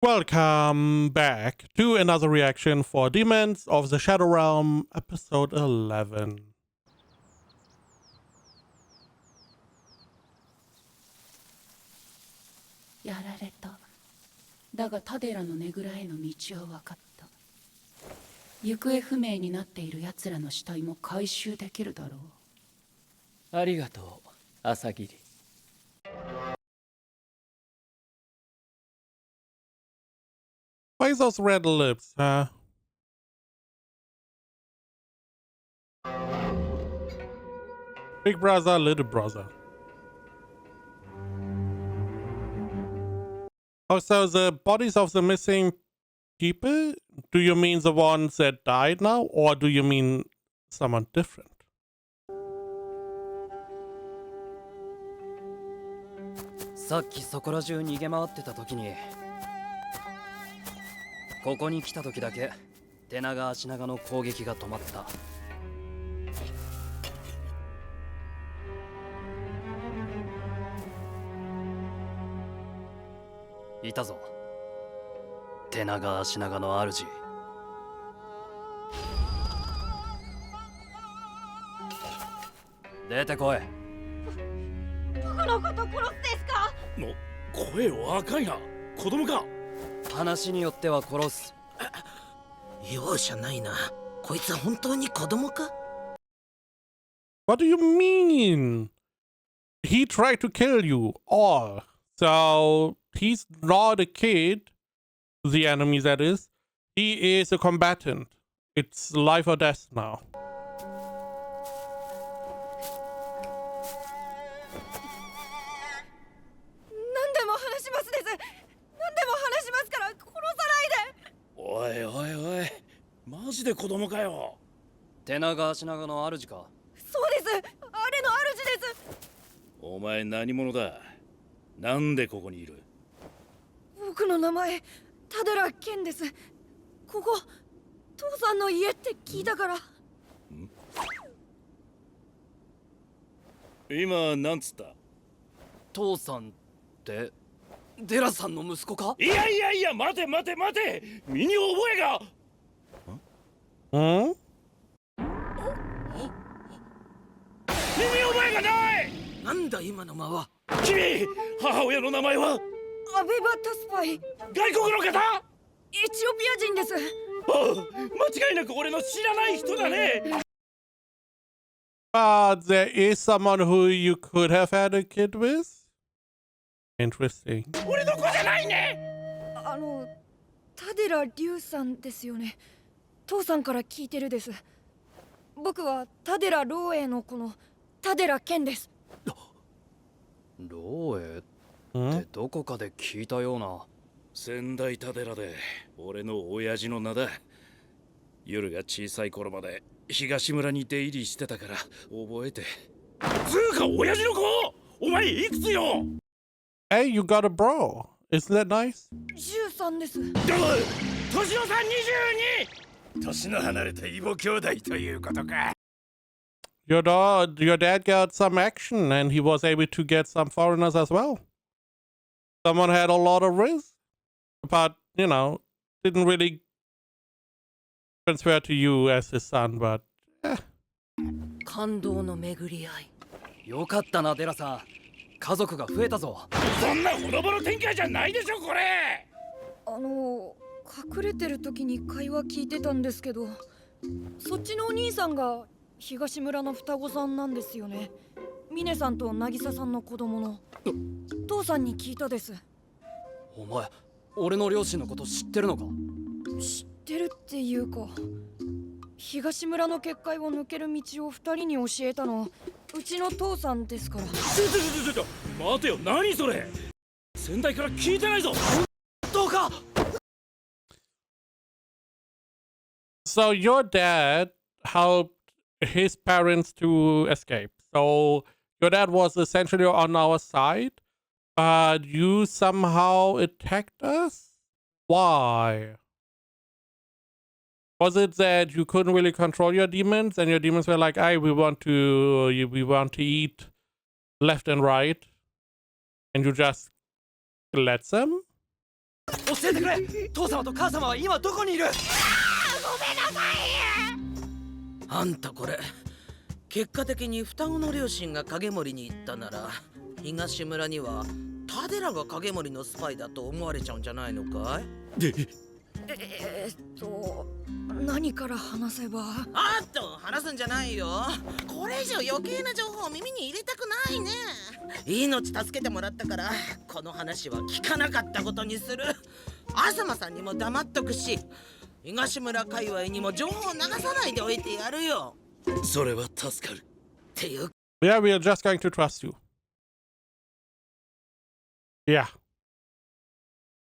Welcome back to another reaction for Demons of the Shadow Realm, episode 11. やられた。だがタデラのねぐらへの道は分かった。行方不明になっている奴らの死体も回収できるだろう。ありがとう、朝霧。Why those red lips, huh? Big brother, little brother. Oh, so the bodies of the missing people? Do you mean the ones that died now? Or do you mean someone different? さっきそこら中逃げ回ってた時に、ここに来た時だけ手長足長の攻撃が止まった。いたぞ、手長足長の主。出てこい。僕のこと殺すですか？声若いな。子供か？話によっては殺す。容赦ないな。こいつは本当に子供か？ What do you mean? He tried to kill you all. So he's not a kid. The enemy, that is. He is a combatant. It's life or death now. 何でも話しますです。何でも話しますから殺さないで。おいおいおい、マジで子供かよ。手長足長の主か？そうです。あれの主です。お前何者だ？なんでここにいる？僕の名前タデラケンです。ここ父さんの家って聞いたから。今なんつった？父さんってデラさんの息子か？いやいやいや、待て待て待て、身に覚えが。Hmm? 身に覚えがない。なんだ今の間は。君、母親の名前は？アベバタスパイ。外国の方？エチオピア人です。ああ、間違いなく俺の知らない人だね。There is someone who you could have had a kid with? Interesting. 俺の子じゃないね。タデラリュウさんですよね。父さんから聞いてるです。僕はタデラローエの子のタデラケンです。ローエってどこかで聞いたような。先代タデラで俺の親父の名だ。夜が小さい頃まで東村に出入りしてたから覚えて。つうか親父の子、お前いくつよ？ Hey, you got a bro. Isn't that nice? 13です。年の差22！年の離れた異母兄弟ということか。Your dad got some action and he was able to get some foreigners as well. Someone had a lot of risk, but, you know, didn't really transfer to you as his son, but, eh. 感動の巡り合い。よかったな、デラさん。家族が増えたぞ。そんなほのぼの展開じゃないでしょ、これ。隠れてる時に会話聞いてたんですけど、そっちのお兄さんが東村の双子さんなんですよね。ミネさんと渚さんの子供の。父さんに聞いたです。お前、俺の両親のこと知ってるのか？知ってるっていうか、東村の結界を抜ける道を二人に教えたのうちの父さんですから。ちょ待てよ、何それ。先代から聞いてないぞ。どうか。So your dad helped his parents to escape. So your dad was essentially on our side, but you somehow attacked us? Why? Was it that you couldn't really control your demons and your demons were like, "Hey, we want to eat left and right," and you just let them? 教えてくれ。父様と母様は今どこにいる？あんたこれ結果的に双子の両親が影森に行ったなら東村にはタデラが影森のスパイだと思われちゃうんじゃないのかい？何から話せば。あっと話すんじゃないよ。これ以上余計な情報を耳に入れたくないね。命助けてもらったからこの話は聞かなかったことにする。東さんにも黙っとくし東村界隈にも情報を流さないでおいてやるよ。それは助かる。っていう Yeah, we are just going to trust you. Yeah.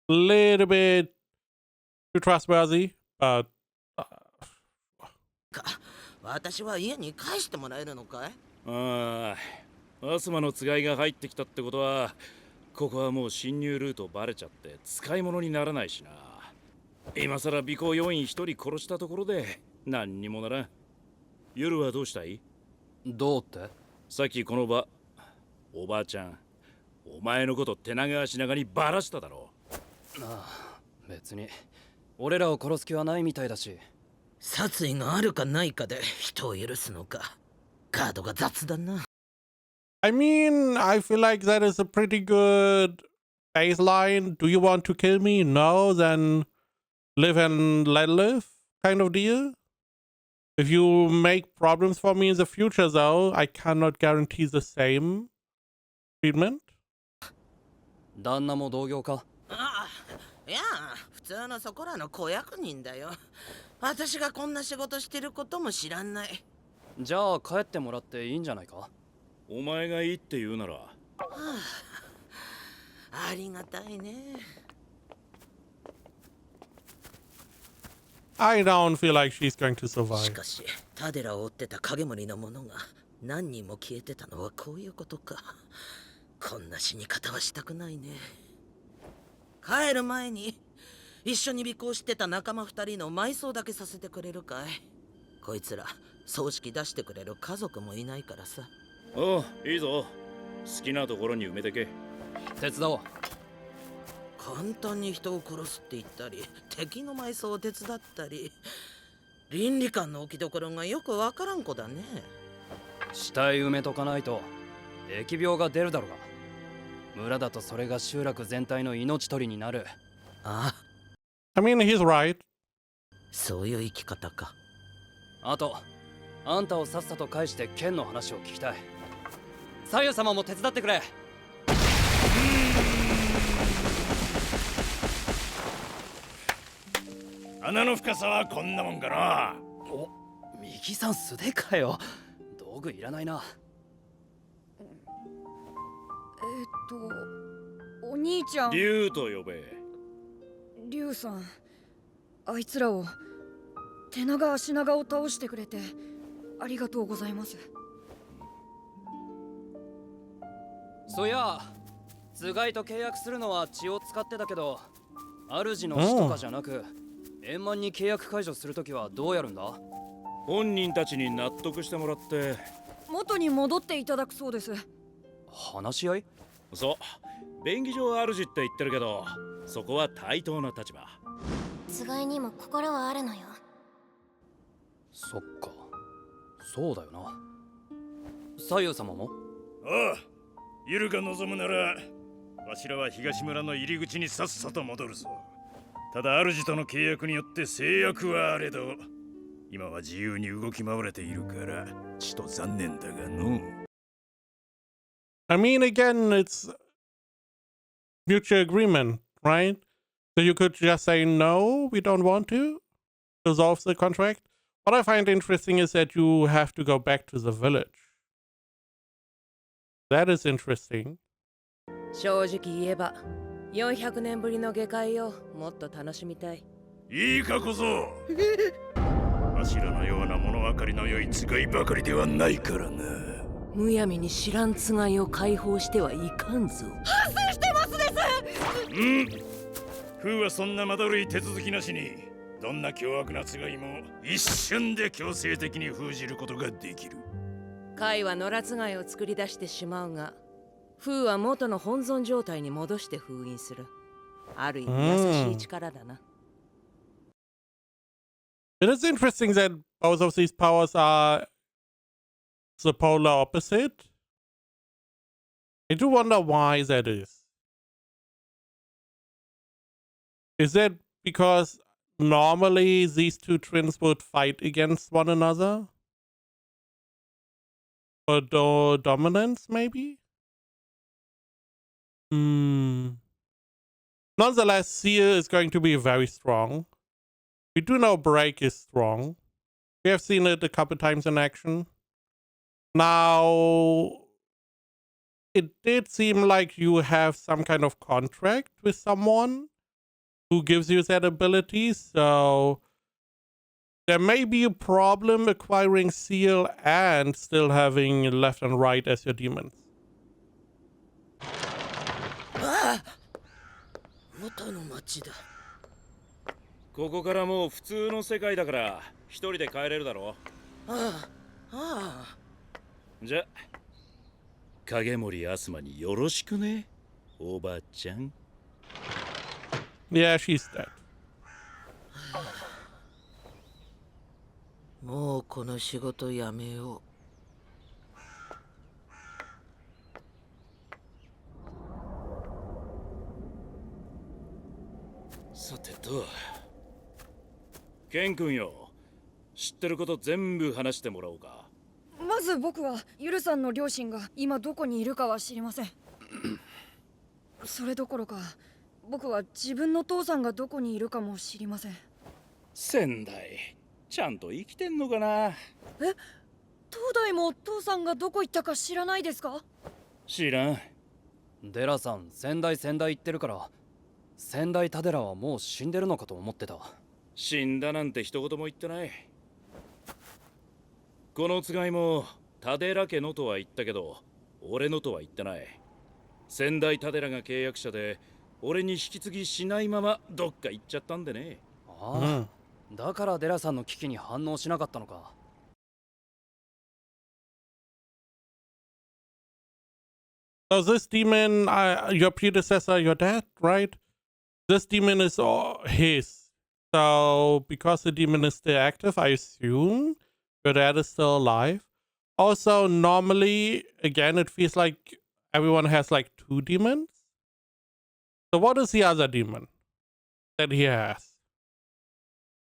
Little bit too trustworthy, but か私は家に返してもらえるのかい？ああ、アスマのつがいが入ってきたってことはここはもう侵入ルートバレちゃって使い物にならないしな。今さら尾行要員一人殺したところで何にもならん。夜はどうしたい？どうって？さっきこの場おばあちゃんお前のこと手長足長にバラしただろ。ああ、別に俺らを殺す気はないみたいだし。殺意があるかないかで人を許すのか。カードが雑だな。I mean, I feel like that is a pretty good baseline. Do you want to kill me? No, then live and let live kind of deal. If you make problems for me in the future, though, I cannot guarantee the same treatment. 旦那も同業か？ああ、いや普通のそこらの子役人だよ。私がこんな仕事してることも知らんない。じゃあ帰ってもらっていいんじゃないか？お前がいいって言うなら。はあ、ありがたいね。I don't feel like she's going to し survive. かしタデラを追ってた影森の者が何人も消えてたのはこういうことか。こんな死に方はしたくないね。帰る前に一緒に尾行してた仲間二人の埋葬だけさせてくれるかい？こいつら葬式出してくれる家族もいないからさ。おう、いいぞ。好きなところに埋めてけ。手伝おう。簡単に人を殺すって言ったり敵の埋葬を手伝ったり倫理観の置きどころがよくわからん子だね。死体埋めとかないと疫病が出るだろうが。村だとそれが集落全体の命取りになる。ああ、 I mean, he's right. そういう生き方か。あとあんたをさっさと返して剣の話を聞きたい。左右様も手伝ってくれ。穴の深さはこんなもんかな。お、右さん素手かよ。道具いらないな。お兄ちゃん、竜と呼べ。リュウさん、あいつらを手長足長を倒してくれてありがとうございます。そういや、つがいと契約するのは血を使ってたけど、主の死とかじゃなく円満に契約解除するときはどうやるんだ？本人たちに納得してもらって。元に戻っていただくそうです。話し合い？そう、便宜上主って言ってるけどそこは対等な立場。つがいにも心はあるのよ。そっか、そうだよな。左右様も？ああ、ゆるが望むならわしらは東村の入り口にさっさと戻るぞ。ただ主との契約によって制約はあれど今は自由に動き回れているからちと残念だがの。I mean, again, it's mutual agreement, right? So you could just say, no, we don't want to dissolve the contract. What I find interesting is that you have to go back to the village. That is interesting. 正直言えば400年ぶりの下界をもっと楽しみたい。いいかこそわしらのような物分かりの良い使いばかりではないからな。むやみに知らんつがいを解放してはいかんぞ。反省してますです。風はそんなまだるい手続きなしにどんな凶悪なつがいも一瞬で強制的に封じることができる。カイは野良つがいを作り出してしまうが、風は元の本尊状態に戻して封印する。ある意味優しい力だな。It is interesting that both of these powers are the polar opposite. I do wonder why that is. Is that because normally these two twins would fight against one another? For dominance, maybe? Nonetheless, Seal is going to be very strong. We do know Break is strong. We have seen it a couple times in action. Now, it did seem like you have some kind of contract with someone who gives you that ability, so there may be a problem acquiring Seal and still having left and right as your demons. 元の町だ。ここからもう普通の世界だから一人で帰れるだろ。ああ、ああ。じゃ影森アスマによろしくね、おばちゃん。Yeah, she's dead. もうこの仕事やめよう。さてと、ケン君よ、知ってること全部話してもらおうか。まず僕はユルさんの両親が今どこにいるかは知りません。それどころか僕は自分の父さんがどこにいるかも知りません。仙台、ちゃんと生きてんのかな。東大も父さんがどこ行ったか知らないですか？知らん。デラさん、仙台言ってるから仙台タデラはもう死んでるのかと思ってた。死んだなんて一言も言ってない。このつがいもタデラ家のとは言ったけど俺のとは言ってない。仙台タデラが契約者で俺に引き継ぎしないままどっか行っちゃったんでね。ああ、だからデラさんの危機に反応しなかったのか。So this demon, your predecessor, your dad, right? This demon is his. So because the demon is still active, I assume your dad is still alive. Also, normally, again, it feels like everyone has like two demons. So what is the other demon that he has?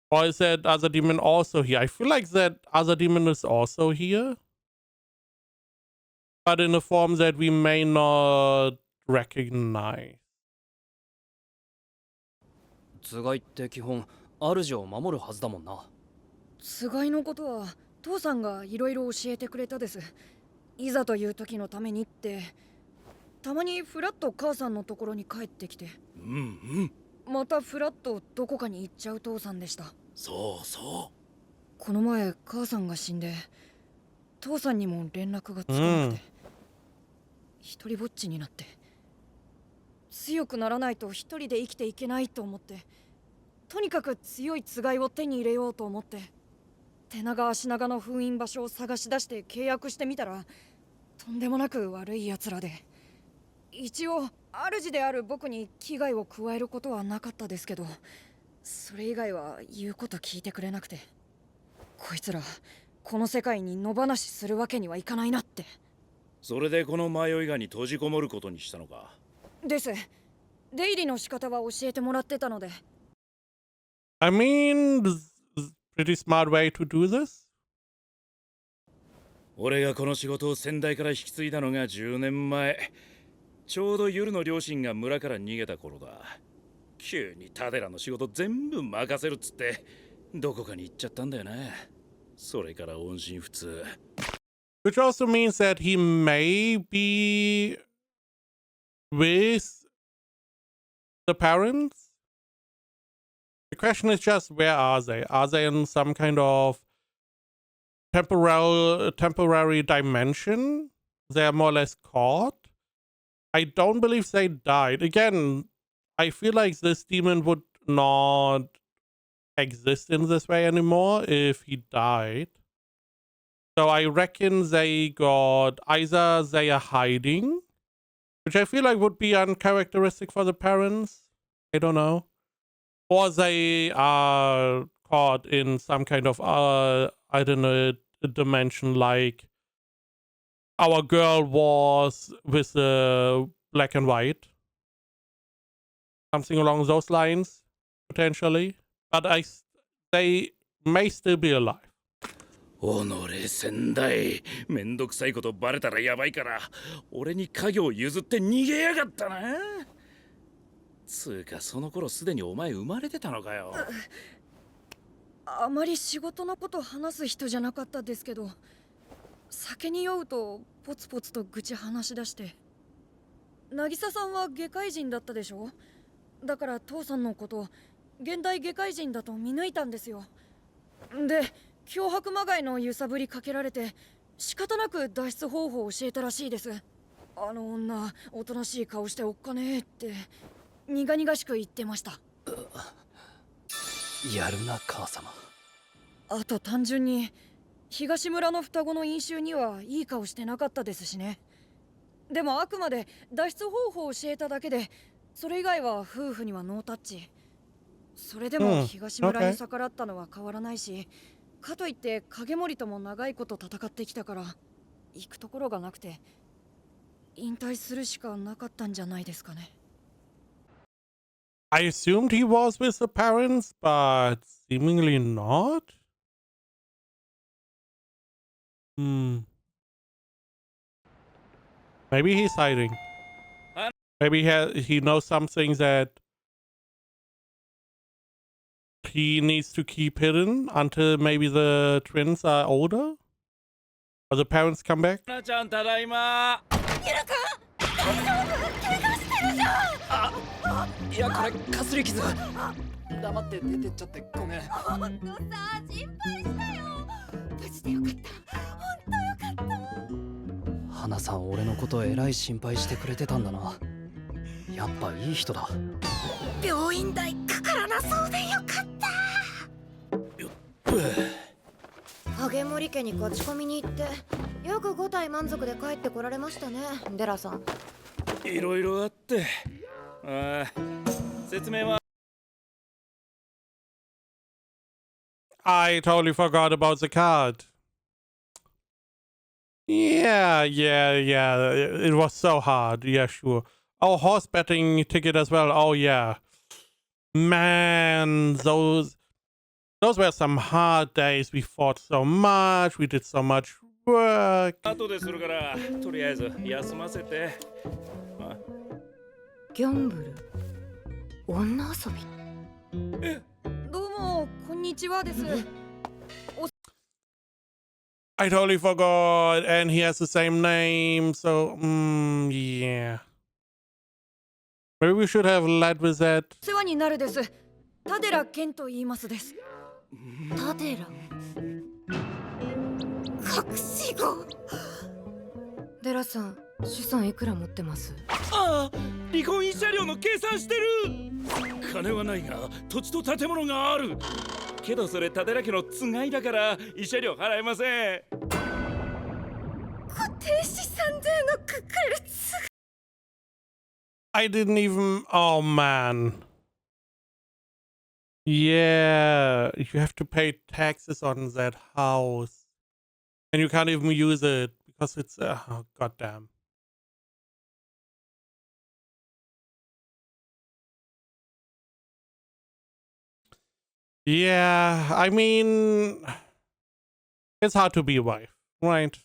Or is that other demon also here? I feel like that other demon is also here, but in a form that we may not recognize. つがいって基本主を守るはずだもんな。つがいのことは父さんがいろいろ教えてくれたです。いざという時のためにって。たまにフラッと母さんのところに帰ってきて、またフラッとどこかに行っちゃう父さんでした。そうそう。この前母さんが死んで父さんにも連絡がつかなくて、一人ぼっちになって、強くならないと一人で生きていけないと思って、とにかく強いつがいを手に入れようと思って、手長足長の封印場所を探し出して契約してみたら、とんでもなく悪いやつらで、一応主である僕に危害を加えることはなかったですけど、それ以外は言うこと聞いてくれなくて、こいつらこの世界に野放しするわけにはいかないなって。それでこの迷いがに閉じこもることにしたのか。です。出入りの仕方は教えてもらってたので。I mean, pretty smart way to do this. 俺がこの仕事を先代から引き継いだのが10年前。ちょうどユルの両親が村から逃げた頃だ。急にタデラの仕事全部任せるっつってどこかに行っちゃったんだよな。それから音信不通。Which also means that he may be with the parents. The question is just, where are they? Are they in some kind of temporary dimension? They are more or less caught. I don't believe they died. Again, I feel like this demon would not exist in this way anymore if he died. So I reckon they got, either they are hiding, which I feel like would be uncharacteristic for the parents, I don't know. Or they are caught in some kind of, I don't know, dimension like our girl was with the black and white. Something along those lines, potentially. But they may still be alive. おのれ先代、めんどくさいことバレたらやばいから俺に家業を譲って逃げやがったな。つうかその頃すでにお前生まれてたのかよ。あまり仕事のこと話す人じゃなかったですけど、酒に酔うとポツポツと愚痴話し出して。渚さんは外科医人だったでしょ。だから父さんのこと現代外科医人だと見抜いたんですよ。で脅迫まがいの揺さぶりかけられて仕方なく脱出方法を教えたらしいです。あの女おとなしい顔しておっかねえって苦々しく言ってました。やるな母様。あと単純に東村の双子の飲酒にはいい顔してなかったですしね。でもあくまで脱出方法を教えただけで、それ以外は夫婦にはノータッチ。それでも東村に逆らったのは変わらないし、かといって影森とも長いこと戦ってきたから行くところがなくて引退するしかなかったんじゃないですかね。I assumed he was with the parents, but seemingly not. Maybe he's hiding. Maybe he knows something that he needs to keep hidden until maybe the twins are older? Or the parents come back? なちゃんただいま。いやこれかすり傷。黙って出てっちゃってごめん。ほんとさ、心配したよ。無事でよかった。ほんとよかった。花さん俺のことえらい心配してくれてたんだな。やっぱいい人だ。病院代かからなそうでよかった。影森家に勝ち込みに行ってよく5体満足で帰ってこられましたね、デラさん。いろいろあって。ああ、説明は。I totally forgot about the card. Yeah. It was so hard. Yeah, sure. Oh, horse betting ticket as well. Oh, yeah. Man, those were some hard days. We fought so much. We did so much work. 後でするからとりあえず休ませて。ギャンブル、女遊び。どうもこんにちはです。I totally forgot. And he has the same name. So, yeah. Maybe we should have led with that. お世話になるです。田寺健と言いますです。タデラ。隠し子。デラさん、資産いくら持ってます？ああ、離婚慰謝料の計算してる。金はないが土地と建物がある。けどそれ建寺家のつがいだから慰謝料払えません。固定資産税のかかるつ。I didn't even. Oh, man. Yeah. You have to pay taxes on that house. And you can't even use it because it's. Oh, goddamn. Yeah. I mean. It's hard to be a wife, right?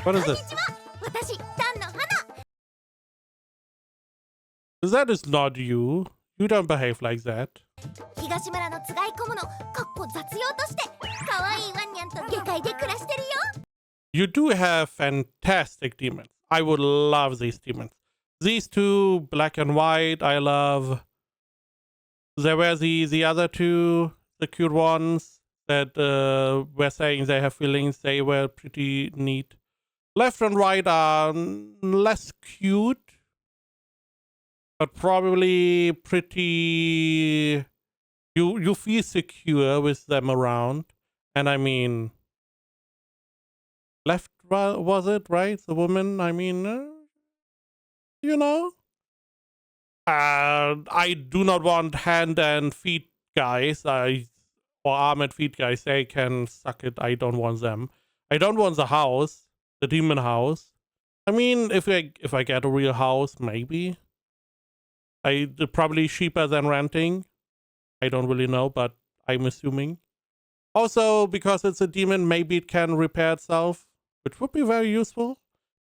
What is this? 私、ダンの花。 That is not you. You don't behave like that. 東村のつがい小物、かっこ雑用として、可愛いワンニャンと下界で暮らしてるよ。You do have fantastic demons. I would love these demons. These two, black and white, I love. There were the other two, the cute ones that were saying they have feelings. They were pretty neat. Left and right are less cute, but probably pretty. You feel secure with them around, and I mean, left was it, right? The woman, I mean, you know? I do not want hand and feet guys, or arm and feet guys. They can suck it. I don't want them. I don't want the house, the demon house. I mean, if I get a real house, maybe. Probably cheaper than renting. I don't really know, but I'm assuming. Also, because it's a demon, maybe it can repair itself, which would be very useful.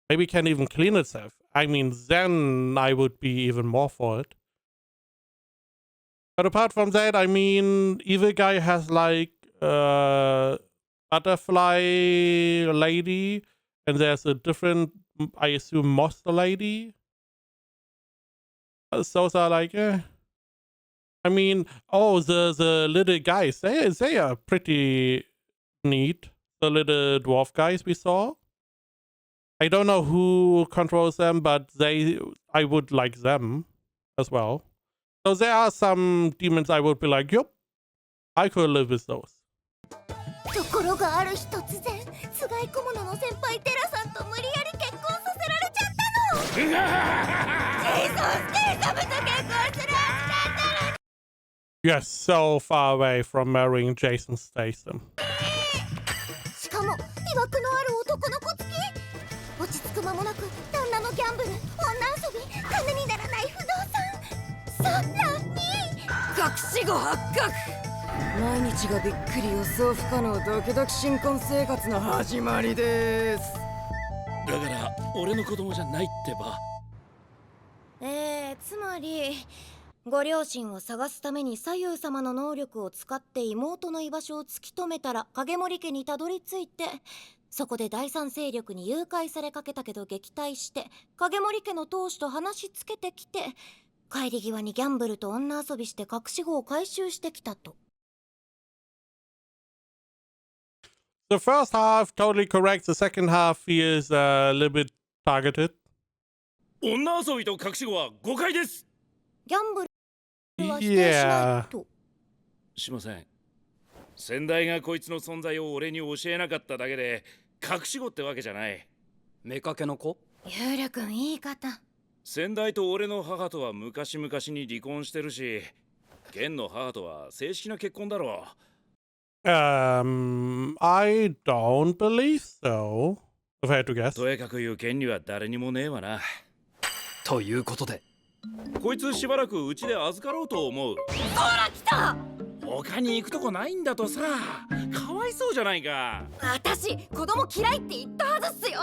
Maybe it can even clean itself. I mean, then I would be even more for it. But apart from that, I mean, evil guy has like butterfly lady, and there's a different, I assume, monster lady. Those are like, I mean, oh, the little guys, they are pretty neat. The little dwarf guys we saw. I don't know who controls them, but I would like them as well. So there are some demons I would be like, yup, I could live with those. ところがある日突然つがい小物の先輩テラさんと無理やり結婚させられちゃったのジェイソン・ステイサムと結婚するはずだったの You're so far away from marrying Jason Statham. しかも曰くのある男の子付き落ち着く間もなく旦那のギャンブル女遊び金にならない不動産そんなに隠し子発覚毎日がびっくり予想不可能ドキドキ新婚生活の始まりです。だから俺の子供じゃないってば。つまりご両親を探すために左右様の能力を使って妹の居場所を突き止めたら影森家にたどり着いて、そこで第三勢力に誘拐されかけたけど撃退して影森家の当主と話しつけてきて、帰り際にギャンブルと女遊びして隠し子を回収してきたと。The first half, totally correct. The second half is a little bit targeted. 女遊びと隠し子は誤解です。ギャンブルは否定しないと。しません。先代がこいつの存在を俺に教えなかっただけで隠し子ってわけじゃない。妾の子？ユール君言い方。先代と俺の母とは昔々に離婚してるし、ゲンの母とは正式な結婚だろう。I don't believe so. If I had to guess. とやかく言う権利は誰にもねえわな。ということで、こいつしばらくうちで預かろうと思う。ほら来た。他に行くとこないんだとさ、かわいそうじゃないか。私子供嫌いって言ったはずっすよ。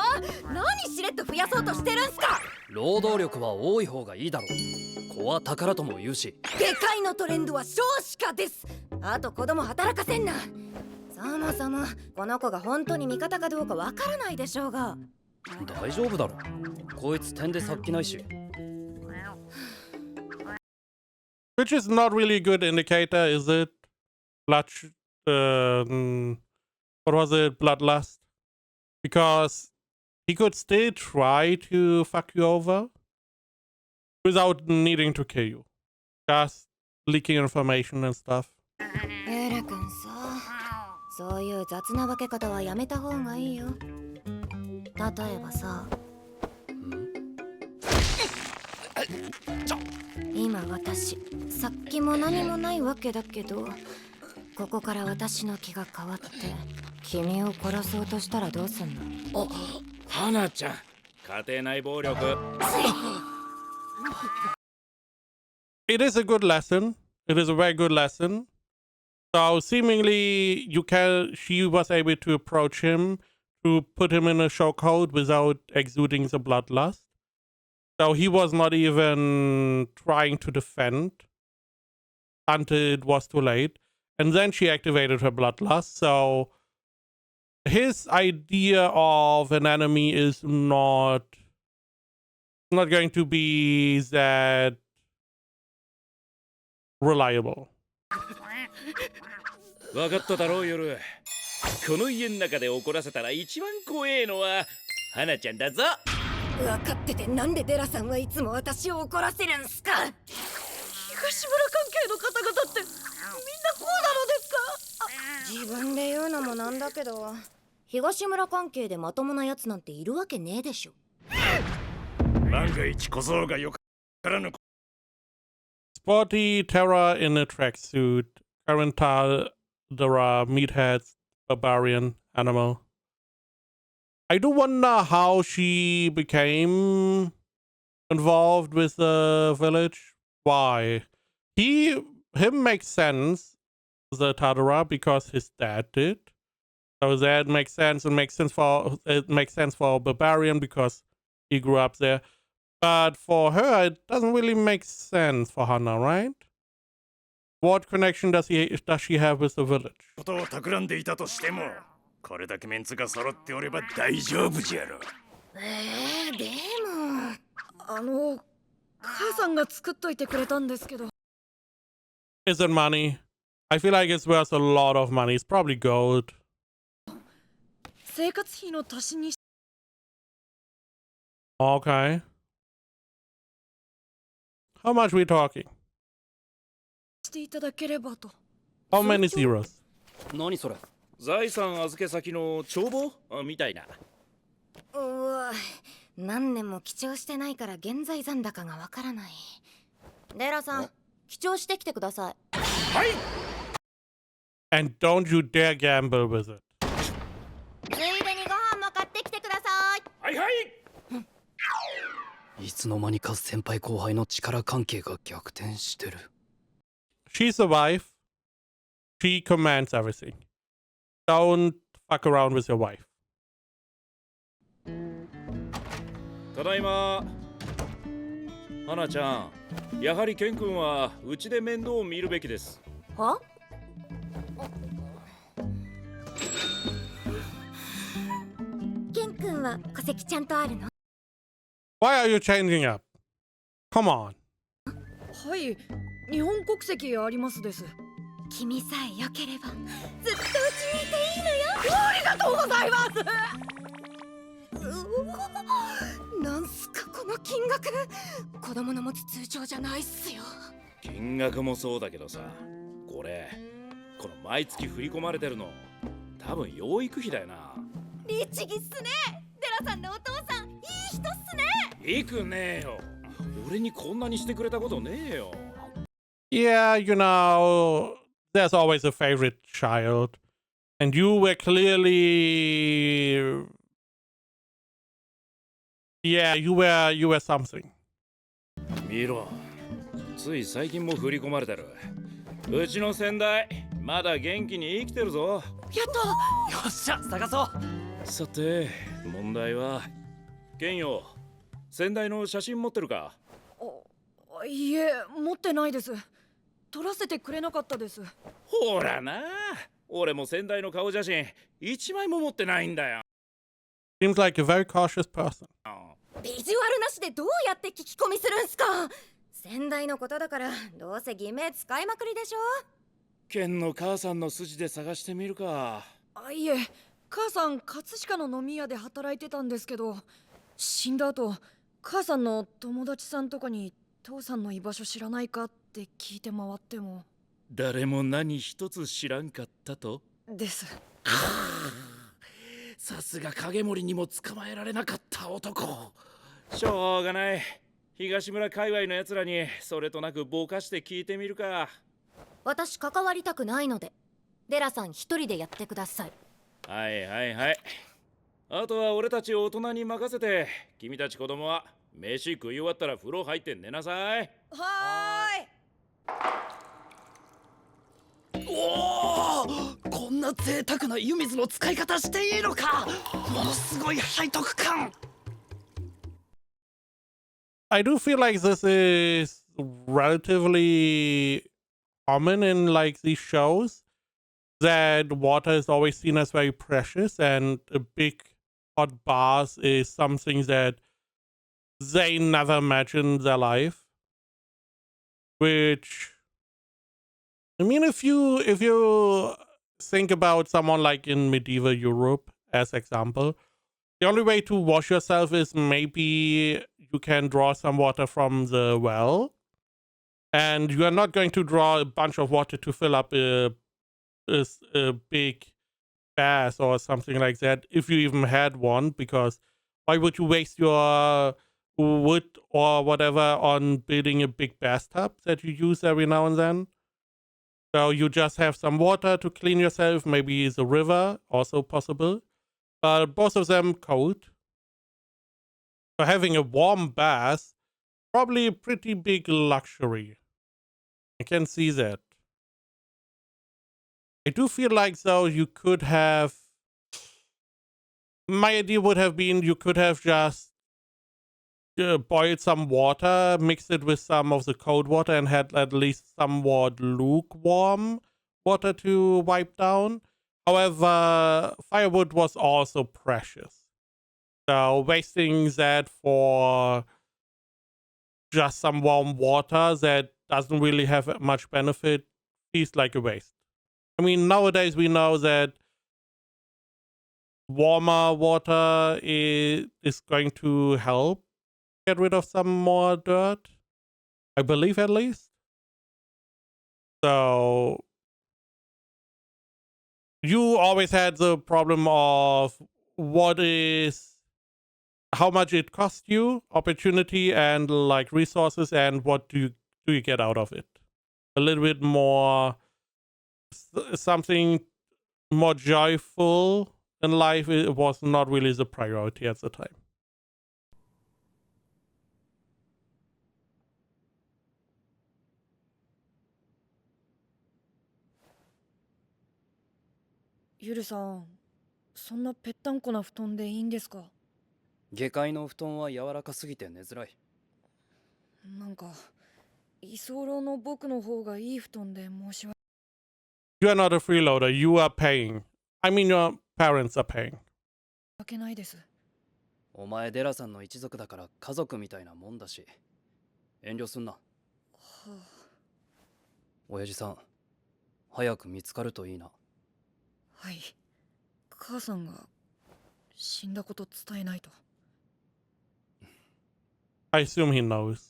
何しれっと増やそうとしてるんすか。労働力は多い方がいいだろう。子は宝とも言うし。下界のトレンドは少子化です。あと子供働かせんな。そもそもこの子が本当に味方かどうかわからないでしょうが。大丈夫だろ。こいつ点で殺気ないし。Which is not really a good indicator, is it? What was it? Bloodlust? Because he could still try to fuck you over without needing to kill you. Just leaking information and stuff. エラ君さ、そういう雑な分け方はやめた方がいいよ。例えばさ、今私さっきも何もないわけだけど、ここから私の気が変わって君を殺そうとしたらどうすんの？花ちゃん、家庭内暴力。It is a good lesson. It is a very good lesson. So seemingly she was able to approach him to put him in a chokehold without exuding the bloodlust. So he was not even trying to defend until it was too late. And then she activated her bloodlust. So his idea of an enemy is not going to be that reliable. 分かっただろう夜。この家の中で怒らせたら一番怖えのは花ちゃんだぞ。分かっててなんでデラさんはいつも私を怒らせるんすか。東村関係の方々ってみんなこうなのですか。自分で言うのもなんだけど、東村関係でまともなやつなんているわけねえでしょ。万が一小僧がよからぬ Sporty Terra in a tracksuit. Carantadara meathead barbarian animal. I do wonder how she became involved with the village. Why? Him makes sense, the Tadara, because his dad did. So that makes sense. It makes sense for a barbarian because he grew up there. But for her, it doesn't really make sense for Hannah, right? What connection does she have with the village? ことを企んでいたとしても、これだけメンツが揃っておれば大丈夫じゃろ。でも母さんが作っといてくれたんですけど。Is it money? I feel like it's worth a lot of money. It's probably gold. 生活費の足しに Okay. How much we talking? していただければと。How many zeros? 何それ？財産預け先の帳簿みたいな。うわ、何年も記帳してないから現在残高がわからない。デラさん、記帳してきてください。はい。 And don't you dare gamble with it. ついでにご飯も買ってきてください。はいはい。いつの間にか先輩後輩の力関係が逆転してる。She's the wife. She commands everything. Don't fuck around with your wife. ただいま。花ちゃん、やはりケン君はうちで面倒を見るべきです。は？ケン君は戸籍ちゃんとあるの？ Why are you changing up? Come on. はい、日本国籍ありますです。君さえ良ければずっとうちにいていいのよ。ありがとうございます。なんすかこの金額。子供の持つ通帳じゃないっすよ。金額もそうだけどさ、この毎月振り込まれてるの多分養育費だよな。律儀っすね。デラさんのお父さんいい人っすね。いくねえよ。俺にこんなにしてくれたことねえよ。 Yeah, there's always a favorite child. And you were clearly... Yeah, you were something. 見ろ、つい最近も振り込まれてる。うちの先代まだ元気に生きてるぞ。やった。よっしゃ、探そう。さて問題は、ケンよ、先代の写真持ってるか？いえ、持ってないです。撮らせてくれなかったです。ほらな、俺も先代の顔写真一枚も持ってないんだよ。 Seems like a very cautious person. ビジュアルなしでどうやって聞き込みするんすか。先代のことだからどうせ偽名使いまくりでしょ。ケンの母さんの筋で探してみるか。いえ、母さん葛飾の飲み屋で働いてたんですけど、死んだ後母さんの友達さんとかに父さんの居場所知らないかって聞いて回っても誰も何一つ知らんかったと。です。さすが影森にも捕まえられなかった男。しょうがない。東村界隈のやつらにそれとなくぼかして聞いてみるか。私関わりたくないのでデラさん一人でやってください。はいはいはい。あとは俺たち大人に任せて、君たち子供は飯食い終わったら風呂入って寝なさい。はおお、こんな贅沢な湯水の使い方していいのか。ものすごい背徳感。I do feel like this is relatively common in like these shows, that water is always seen as very precious, and a big hot bath is something that they never imagine in their life. Which, I mean, if you think about someone like in medieval Europe as example, the only way to wash yourself is maybe you can draw some water from the well, and you are not going to draw a bunch of water to fill up a big bass or something like that, if you even had one, because why would you waste your wood or whatever on building a big bathtub that you use every now and then? So you just have some water to clean yourself, maybe the river, also possible. But both of them cold. So having a warm bath, probably a pretty big luxury. I can see that. I do feel like, though, you could have... My idea would have been you could have just boiled some water, mixed it with some of the cold water, and had at least somewhat lukewarm water to wipe down. However, firewood was also precious. So wasting that for just some warm water that doesn't really have much benefit feels like a waste. I mean, nowadays we know that warmer water is going to help get rid of some more dirt. I believe, at least. So you always had the problem of how much it costs you, opportunity and like resources, and what do you get out of it? A little bit more, something more joyful in life, it was not really the priority at the time. Yuru さん、そんなぺったんこな布団でいいんですか？下界の布団は柔らかすぎて寝づらい。なんか居候の僕の方がいい布団で申し You are not a freeloader, you are paying. I mean, your parents are paying. 訳ないです。お前デラさんの一族だから家族みたいなもんだし、遠慮すんな。はあ、親父さん、早く見つかるといいな。はい。母さんが死んだこと伝えないと。I assume he knows.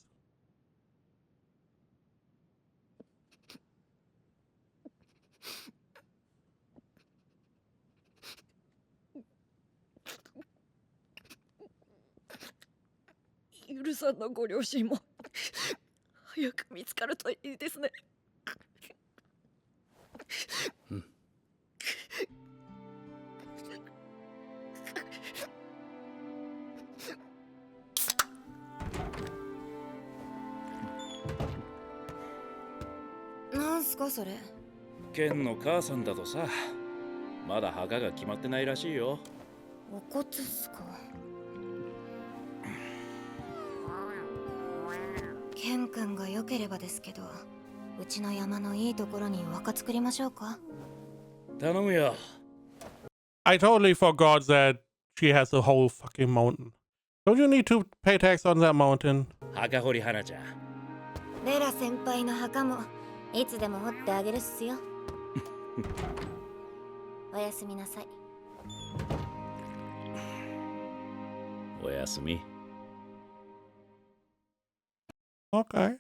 ゆるさんのご両親も早く見つかるといいですね。うん。なんすかそれ？ケンの母さんだとさ、まだ墓が決まってないらしいよ。お骨っすか？ケン君が良ければですけど、うちの山のいいところにお墓作りましょうか？頼むよ。I totally forgot that she has a whole fucking mountain. Don't you need to pay tax on that mountain? 墓掘り花ちゃん。レラ先輩の墓もいつでも掘ってあげるっすよ。おやすみなさい。おやすみ。Okay.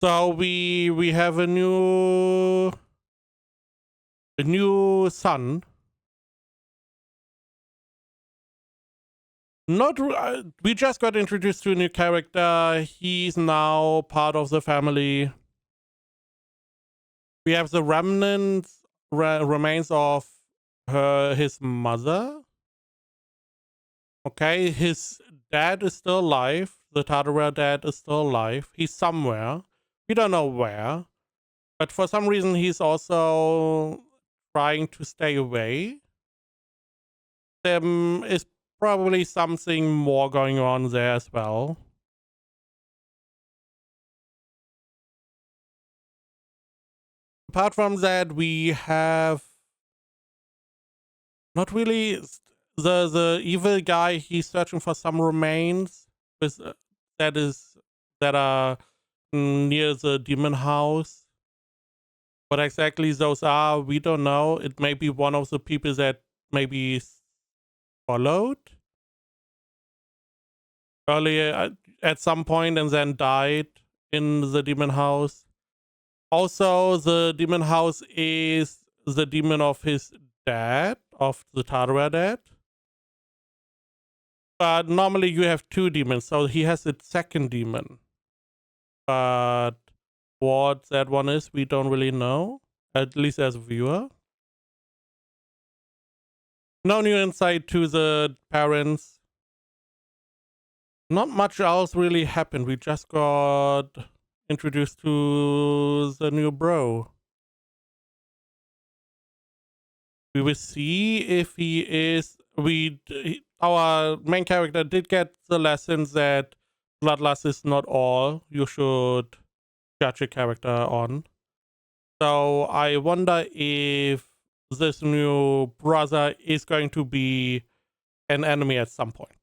So we have a new son. Not we just got introduced to a new character. He's now part of the family. We have the remains of his mother. Okay, his dad is still alive. The Tadara dad is still alive. He's somewhere. We don't know where. But for some reason, he's also trying to stay away. There is probably something more going on there as well. Apart from that, we have not really the evil guy. He's searching for some remains with that are near the demon house. What exactly those are, we don't know. It may be one of the people that maybe followed earlier at some point and then died in the demon house. Also, the demon house is the demon of his dad, of the Tadera dad. But normally you have two demons, so he has a second demon. But what that one is, we don't really know, at least as a viewer. No new insight to the parents. Not much else really happened. We just got introduced to the new bro. We will see if he is. Our main character did get the lessons that bloodlust is not all you should judge a character on. So I wonder if this new brother is going to be an enemy at some point.